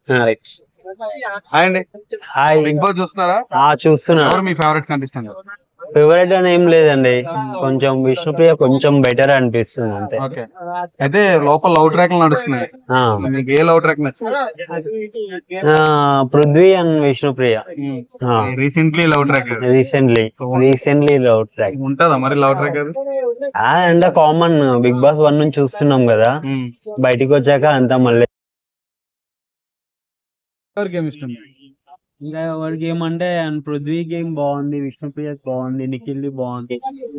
Right. Hi అండి. Hi. Big boss చూస్తున్నారా? చూస్తున్నా. ఎవరు మీ ఫేవరెట్ కంటెస్టెంట్? ఫేవరెట్ అని ఏం లేదండి, కొంచెం విష్ణుప్రియ కొంచెం బెటర్ అనిపిస్తుంది అంతే. ఓకే. అయితే లోపల లవ్ ట్రాక్ నడుస్తున్నాయి. ఆ, మీకు ఏ లవ్ ట్రాక్ నచ్చింది? Prithvi and Vishnupriya recently love track recently love track ఉంటదా మరి లవ్ ట్రాక్ అది? అంత కామన్, బిగ్ బాస్ 1 నుంచి చూస్తున్నాం కదా, బయటికి వచ్చాక అంతా మళ్ళీ గేమ్ ఇష్టం. ఇంకా ఎవరి గేమ్ అంటే పృథ్వీ గేమ్ బాగుంది, విష్ణుప్రియ బాగుంది, నిఖిల్ బాగుంది,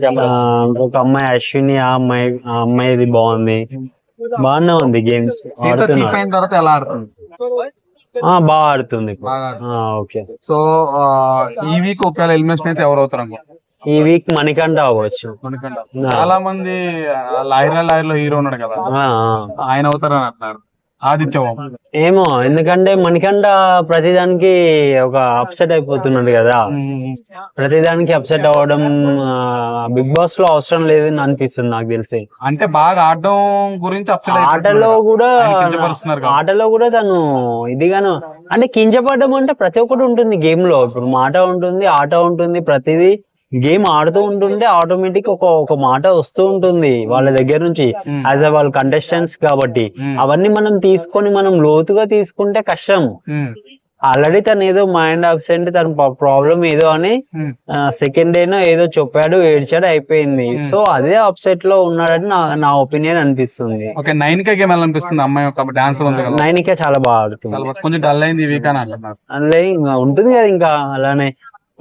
ఇంకొక అమ్మాయి అశ్విని, ఆ అమ్మాయిది బాగుంది, బాగానే ఉంది గేమ్స్. చీఫ్ అయిన తర్వాత ఎలా ఆడుతుంది? బాగా ఆడుతుంది. ఓకే. సో ఈ వీక్ ఒకవేళ ఎలిమినేషన్ అయితే ఎవరు అవుతారు? ఈ వీక్ మణికంఠ అవ్వచ్చు. చాలా మంది లాయర్ లో హీరో ఉన్నాడు కదా, ఆయన అవుతారని అంటున్నారు. ఆదిత్య ఏమో, ఎందుకంటే మణికంఠ ప్రతిదానికి ఒక అప్సెట్ అయిపోతున్నాడు కదా, ప్రతిదానికి అప్సెట్ అవ్వడం బిగ్ బాస్ లో అవసరం లేదని అనిపిస్తుంది నాకు తెలిసి. అంటే బాగా ఆడడం గురించి ఆటలో కూడా తను ఇదిగాను, అంటే కించపడడం అంటే ప్రతి ఒక్కటి ఉంటుంది గేమ్ లో. ఇప్పుడు మాట ఉంటుంది, ఆట ఉంటుంది, ప్రతిదీ గేమ్ ఆడుతూ ఉంటుంటే ఆటోమేటిక్ ఒక మాట వస్తూ ఉంటుంది వాళ్ళ దగ్గర నుంచి, యాజ్ అ వాళ్ళ కంటెస్టెంట్స్ కాబట్టి. అవన్నీ మనం తీసుకొని మనం లోతుగా తీసుకుంటే కష్టం. ఆల్రెడీ తను ఏదో మైండ్ అబ్సెంట్, తన ప్రాబ్లం ఏదో అని సెకండ్ డేనో ఏదో చెప్పాడు, ఏడ్చాడు, అయిపోయింది. సో అదే అప్సెట్ లో ఉన్నాడని నా ఒపీనియన్ అనిపిస్తుంది. నైనిక చాలా బాగా ఆడుతుంది. కొంచెం డల్ అయింది వీక్ అని అంటున్నారు. ఉంటుంది కదా, ఇంకా అలానే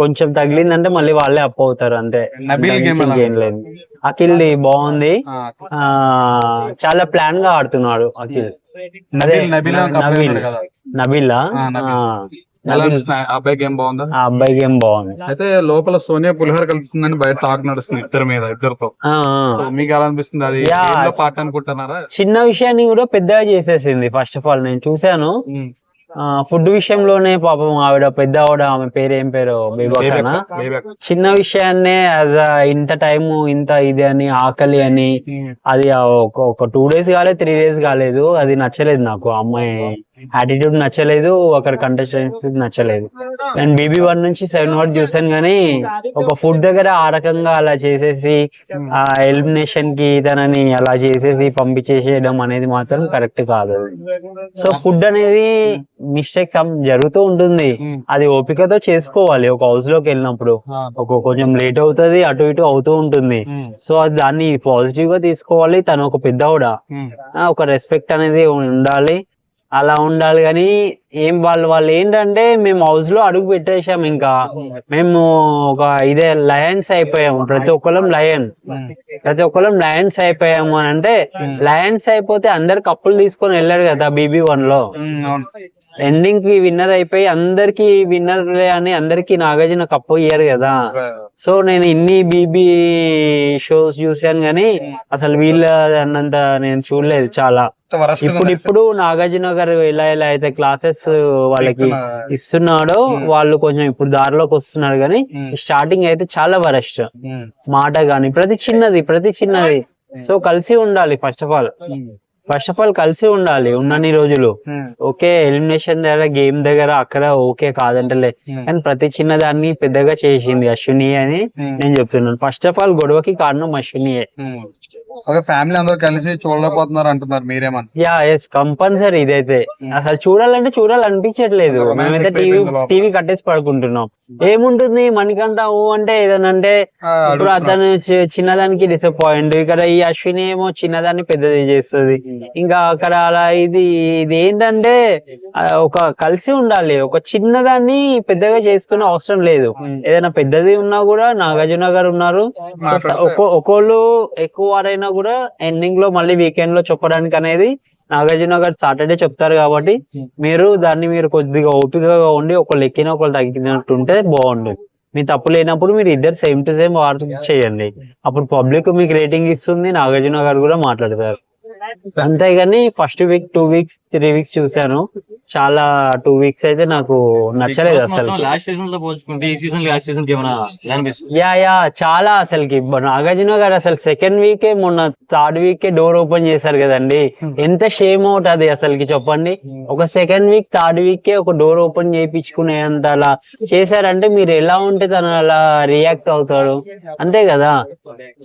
కొంచెం తగిలిందంటే మళ్ళీ వాళ్ళే అప్ అవుతారు అంతే. అఖిల్ ది బాగుంది, చాలా ప్లాన్ గా ఆడుతున్నాడు అఖిల్. నబీలా అబ్బాయి గేమ్ బాగుంది. ఆ అబ్బాయి గేమ్ బాగుంది. అయితే లోపల సోనియా పులిహోర కలుపుతుందని బయట టాక్ నడుస్తుంది ఇద్దరితో. మీకు ఎలా అనిపిస్తుంది? అది పార్ట్ అనుకుంటున్నారా? చిన్న విషయాన్ని కూడా పెద్దగా చేసేసింది. ఫస్ట్ ఆఫ్ ఆల్ నేను చూసాను, ఫుడ్ విషయంలోనే పాపం ఆవిడ పెద్ద ఆమె పేరు ఏం పేరు, బేబక్కనా, చిన్న విషయాన్నే యాజ్ ఇంత టైము ఇంత ఇది అని, ఆకలి అని, అది ఒక 2 days కాలేదు, 3 days కాలేదు. అది నచ్చలేదు నాకు. అమ్మాయి యాటిట్యూడ్ నచ్చలేదు, ఒకరి కంటెస్టెన్స్ నచ్చలేదు. నేను BB1 నుంచి 7 వరకు చూసాను, కానీ ఒక ఫుడ్ దగ్గర ఆ రకంగా అలా చేసేసి ఆ ఎలిమినేషన్ కి తనని అలా చేసేసి పంపించేసేయడం అనేది మాత్రం కరెక్ట్ కాదు. సో ఫుడ్ అనేది మిస్టేక్స్ జరుగుతూ ఉంటుంది, అది ఓపికతో చేసుకోవాలి. ఒక హౌస్ లోకి వెళ్ళినప్పుడు కొంచెం లేట్ అవుతుంది, అటు ఇటు అవుతూ ఉంటుంది. సో అది దాన్ని పాజిటివ్ గా తీసుకోవాలి. తను ఒక పెద్దవాడ, ఒక రెస్పెక్ట్ అనేది ఉండాలి, అలా ఉండాలి. కానీ వాళ్ళు ఏంటంటే, మేము హౌస్ లో అడుగు పెట్టేసాం, ఇంకా మేము ఒక ఇదే లయన్స్ అయిపోయాము. ప్రతి ఒక్కరం లయన్స్ అయిపోయాము అని అంటే, లయన్స్ అయిపోతే అందరు కప్పులు తీసుకొని వెళ్ళారు కదా BB1 లో. ఎండింగ్ కి విన్నర్ అయిపోయి అందరికి విన్నర్ అని అందరికి నాగార్జున కప్పు ఇయ్యారు కదా. సో నేను ఇన్ని BB షోస్ చూసాను, కానీ అసలు వీళ్ళ అన్నంత నేను చూడలేదు చాలా. ఇప్పుడు నాగార్జున గారు ఎలా అయితే క్లాసెస్ వాళ్ళకి ఇస్తున్నాడో, వాళ్ళు కొంచెం ఇప్పుడు దారిలోకి వస్తున్నారు. కానీ స్టార్టింగ్ అయితే చాలా వరస్ట్ మాట గాని, ప్రతి చిన్నది. సో కలిసి ఉండాలి. ఫస్ట్ ఆఫ్ ఆల్ కలిసి ఉండాలి ఉన్నన్ని రోజులు. ఓకే, ఎలిమినేషన్ దగ్గర, గేమ్ దగ్గర అక్కడ ఓకే కాదంటలే, కానీ ప్రతి చిన్నదాన్ని పెద్దగా చేసింది అశ్విని అని నేను చెప్తున్నాను. ఫస్ట్ ఆఫ్ ఆల్ గొడవకి కారణం అశ్వినియే. ఫ్యామిలీ అందరూ కలిసి చూడలేకపోతున్నారు అంటున్నారు, మీరేమన్నా? Yes, compulsory. ఇదైతే అసలు చూడాలనిపించట్లేదు. మేమైతే టీవీ కట్టేసి పడుకుంటున్నాం. ఏముంటుంది మణికంఠ అంటే ఏదనంటే, ఇప్పుడు అతను చిన్నదానికి డిసప్పాయింట్, ఇక్కడ ఈ అశ్విని ఏమో చిన్నదాన్ని పెద్దది చేస్తుంది. ఇంకా అక్కడ అలా ఇది ఏంటంటే, ఒక కలిసి ఉండాలి. ఒక చిన్నదాన్ని పెద్దగా చేసుకునే అవసరం లేదు. ఏదైనా పెద్దది ఉన్నా కూడా నాగార్జున గారు ఉన్నారు, ఒకళ్ళు ఎక్కువ వారైనా కూడా ఎండింగ్ లో మళ్ళీ వీకెండ్ లో చెప్పడానికి అనేది నాగార్జున గారు సాటర్డే చెప్తారు. కాబట్టి మీరు కొద్దిగా ఓపికగా ఉండి ఒకళ్ళు ఎక్కిన ఒకళ్ళు తగ్గినట్టుంటే బాగుంటుంది. మీ తప్పు లేనప్పుడు మీరు ఇద్దరు సేమ్ టు సేమ్ వర్క్ చేయండి. అప్పుడు పబ్లిక్ మీకు రేటింగ్ ఇస్తుంది, నాగార్జున గారు కూడా మాట్లాడతారు. అంతేగాని ఫస్ట్ వీక్ 2 weeks 3 weeks చూసాను, చాలా 2 వీక్స్ అయితే నాకు నచ్చలేదు అసలు. లాస్ట్ సీజన్ తో పోల్చుకుంటే ఈ సీజన్ లాస్ట్ సీజన్ కి ఏమైనా ఎలా అనిపిస్తుంది? యా చాలా అసలుకి నాగార్జున గారు అసలు సెకండ్ వీకే మొన్న థర్డ్ వీకే డోర్ ఓపెన్ చేశారు కదండి. ఎంత షేమ్ అవుట్ అది అసలుకి చెప్పండి. ఒక సెకండ్ వీక్ థర్డ్ వీకే ఒక డోర్ ఓపెన్ చేయించుకునే అంత అలా చేశారంటే మీరు ఎలా ఉంటే తను అలా రియాక్ట్ అవుతాడు, అంతే కదా.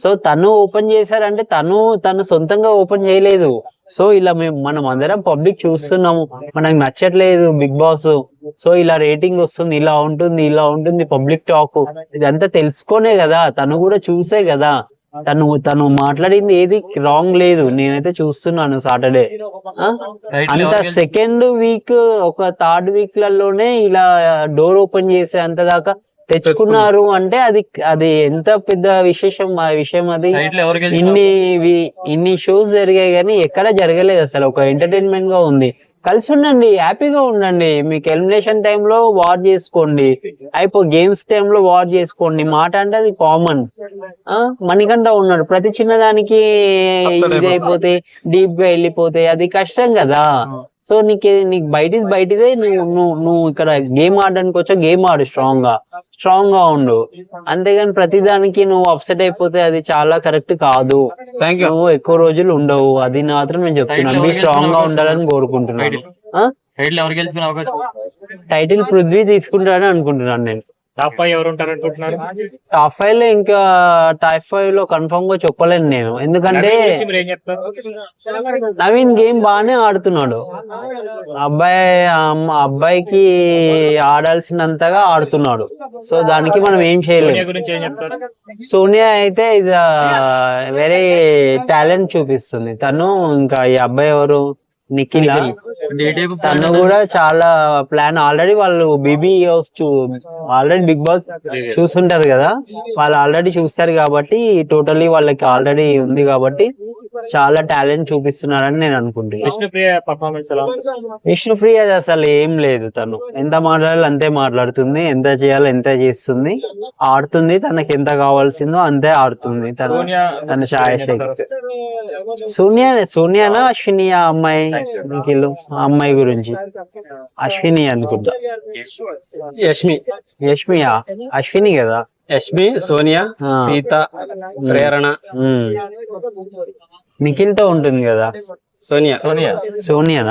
సో తను ఓపెన్ చేశారంటే తను సొంతంగా ఓపెన్ చేయలేదు. సో ఇలా మనం అందరం పబ్లిక్ చూస్తున్నాము, మనకు నచ్చట్లేదు బిగ్ బాస్, సో ఇలా రేటింగ్ వస్తుంది, ఇలా ఉంటుంది పబ్లిక్ టాక్, ఇదంతా తెలుసుకొనే కదా, తను కూడా చూసే కదా. తను మాట్లాడింది ఏది రాంగ్ లేదు, నేనైతే చూస్తున్నాను సాటర్డే. అంత సెకండ్ వీక్ ఒక థర్డ్ వీక్ లలోనే ఇలా డోర్ ఓపెన్ చేసే అంత దాకా తెచ్చుకున్నారు అంటే అది ఎంత పెద్ద విషయం అది. ఇన్ని షోస్ జరిగాయి కానీ ఎక్కడ జరగలేదు అసలు. ఒక ఎంటర్టైన్మెంట్ గా ఉంది. కలిసి ఉండండి, హ్యాపీగా ఉండండి. మీకు ఎలిమినేషన్ టైంలో వార్ చేసుకోండి, గేమ్స్ టైంలో వార్ చేసుకోండి. మాట అంటే అది కామన్. మణికంఠ ఉన్నాడు, ప్రతి చిన్నదానికి ఇదైపోతే డీప్ గా వెళ్ళిపోతే అది కష్టం కదా. సో నీకు బయటిదే. నువ్వు ఇక్కడ గేమ్ ఆడడానికి వచ్చా, గేమ్ ఆడు స్ట్రాంగ్ గా ఉండు, అంతేగాని ప్రతి దానికి నువ్వు అప్సెట్ అయిపోతే అది చాలా కరెక్ట్ కాదు. నువ్వు ఎక్కువ రోజులు ఉండవు, అది మాత్రం నేను చెప్తున్నాను. మీరు స్ట్రాంగ్ గా ఉండాలని కోరుకుంటున్నాను. టైటిల్ పృథ్వీ తీసుకుంటారని అనుకుంటున్నాను నేను. టాప్ 5 ఎవరు ఉంటారు అనుకుంటున్నారు? టాప్ 5 లో ఇంకా టాప్ 5 లో కన్ఫర్మ్ గా చెప్పలేను నేను, ఎందుకంటే నవీన్ గేమ్ బాగానే ఆడుతున్నాడు. అబ్బాయికి ఆడాల్సినంతగా ఆడుతున్నాడు. సో దానికి మనం ఏం చేయలేము. సోనియా అయితే ఇది వెరీ టాలెంట్ చూపిస్తుంది తను. ఇంకా ఈ అబ్బాయి ఎవరు, నిఖిల్, తను కూడా చాలా ప్లాన్. ఆల్రెడీ వాళ్ళు బీబీ ఆల్రెడీ బిగ్ బాస్ చూస్తుంటారు కదా, వాళ్ళు ఆల్రెడీ చూస్తారు కాబట్టి టోటలీ వాళ్ళకి ఆల్రెడీ ఉంది కాబట్టి చాలా టాలెంట్ చూపిస్తున్నారని నేను అనుకుంటున్నాను. విష్ణుప్రియ అసలు ఏం లేదు, తను ఎంత మాట్లాడాలి అంతే మాట్లాడుతుంది, ఎంత చేయాలో ఎంత చేస్తుంది, ఆడుతుంది. తనకి ఎంత కావాల్సిందో అంతే ఆడుతుంది. తన శాయశక్తి. సోనియానా అశ్విని ఆ అమ్మాయి, నిఖిల్ ఆ అమ్మాయి గురించి అశ్విని అనుకుంటా. యష్మియా అశ్విని కదా. యష్మి, సోనియా, సీత, ప్రేరణ, నిఖిల్ తో ఉంటుంది కదా. సోనియా. సోనియా